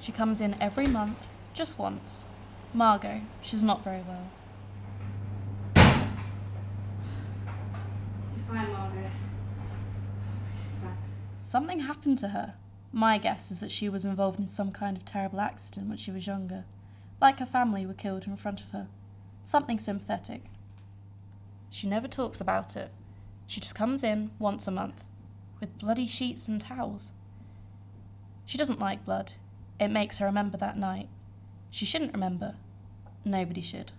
She comes in every month, just once. Margot, she's not very well. You're fine, Margot. Fine. Something happened to her. My guess is that she was involved in some kind of terrible accident when she was younger. Like her family were killed in front of her. Something sympathetic. She never talks about it. She just comes in once a month, with bloody sheets and towels. She doesn't like blood. It makes her remember that night. She shouldn't remember. Nobody should.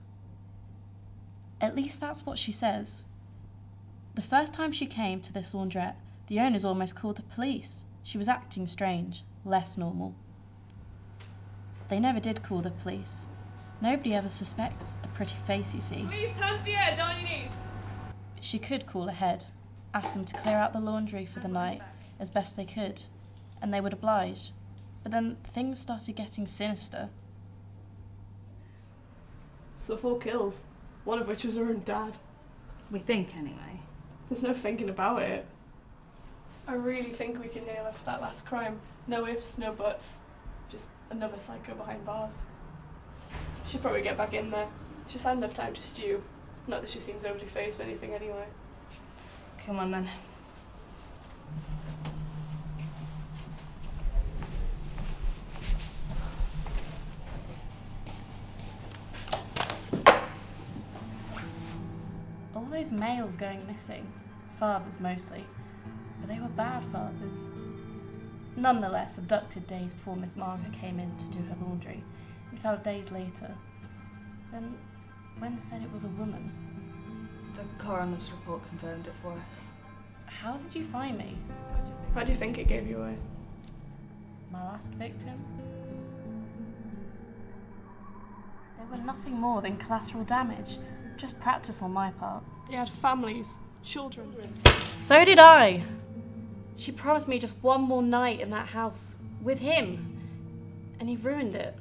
At least that's what she says. The first time she came to this laundrette, the owners almost called the police. She was acting strange, less normal. They never did call the police. Nobody ever suspects a pretty face, you see. Please, hands in the air, down on your knees. She could call ahead, ask them to clear out the laundry for the night as best they could, and they would oblige. But then things started getting sinister. So 4 kills, one of which was her own dad. We think, anyway. There's no thinking about it. I really think we can nail her for that last crime. No ifs, no buts. Just another psycho behind bars. She'll probably get back in there. She's had enough time to stew. Not that she seems overly fazed with anything anyway. Come on, then. All those males going missing, fathers mostly, but they were bad fathers. Nonetheless, abducted days before Miss Margot came in to do her laundry, and found days later. Then, Wen said it was a woman. The coroner's report confirmed it for us. How did you find me? How do you think it gave you away? My last victim? They were nothing more than collateral damage, just practice on my part. You had families, children. So did I! She promised me just one more night in that house, with him, and he ruined it.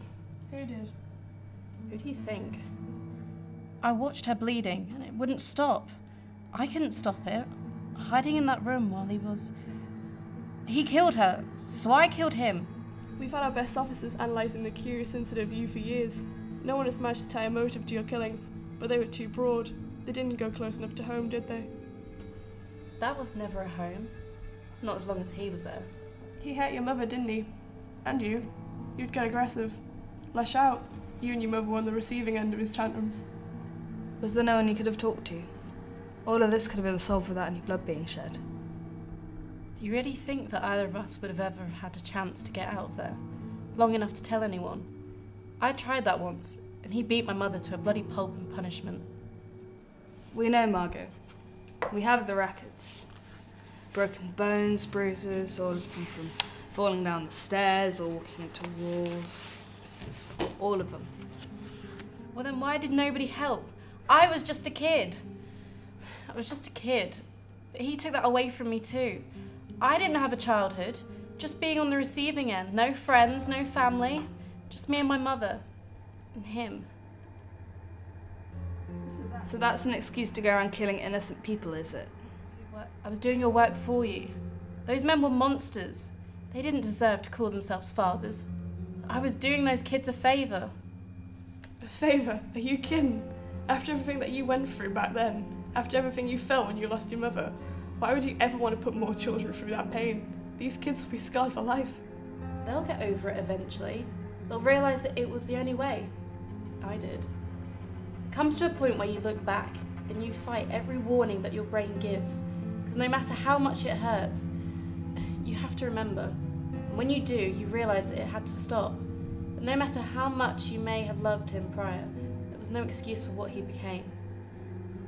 Who did? Who do you think? I watched her bleeding, and it wouldn't stop. I couldn't stop it. Hiding in that room while he killed her, so I killed him. We've had our best officers analysing the curious incident of you for years. No one has managed to tie a motive to your killings, but they were too broad. They didn't go close enough to home, did they? That was never a home. Not as long as he was there. He hurt your mother, didn't he? And you. You'd get aggressive. Lash out. You and your mother were on the receiving end of his tantrums. Was there no one you could have talked to? All of this could have been solved without any blood being shed. Do you really think that either of us would have ever had a chance to get out of there? Long enough to tell anyone? I tried that once, and he beat my mother to a bloody pulp in punishment. We know, Margot. We have the records. Broken bones, bruises, all of them from falling down the stairs or walking into walls. All of them. Well, then why did nobody help? I was just a kid. I was just a kid. But he took that away from me too. I didn't have a childhood. Just being on the receiving end. No friends, no family. Just me and my mother. And him. So that's an excuse to go around killing innocent people, is it? I was doing your work for you. Those men were monsters. They didn't deserve to call themselves fathers. So I was doing those kids a favour. A favour? Are you kidding? After everything that you went through back then, after everything you felt when you lost your mother, why would you ever want to put more children through that pain? These kids will be scarred for life. They'll get over it eventually. They'll realise that it was the only way. I did. It comes to a point where you look back and you fight every warning that your brain gives. Because no matter how much it hurts, you have to remember. And when you do, you realise that it had to stop. But no matter how much you may have loved him prior, there was no excuse for what he became.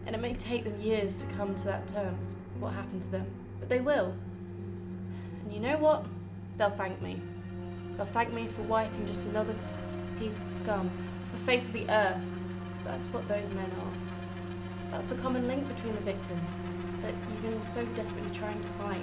And it may take them years to come to that terms, what happened to them. But they will. And you know what? They'll thank me. They'll thank me for wiping just another piece of scum off the face of the earth. That's what those men are. That's the common link between the victims that you've been so desperately trying to find.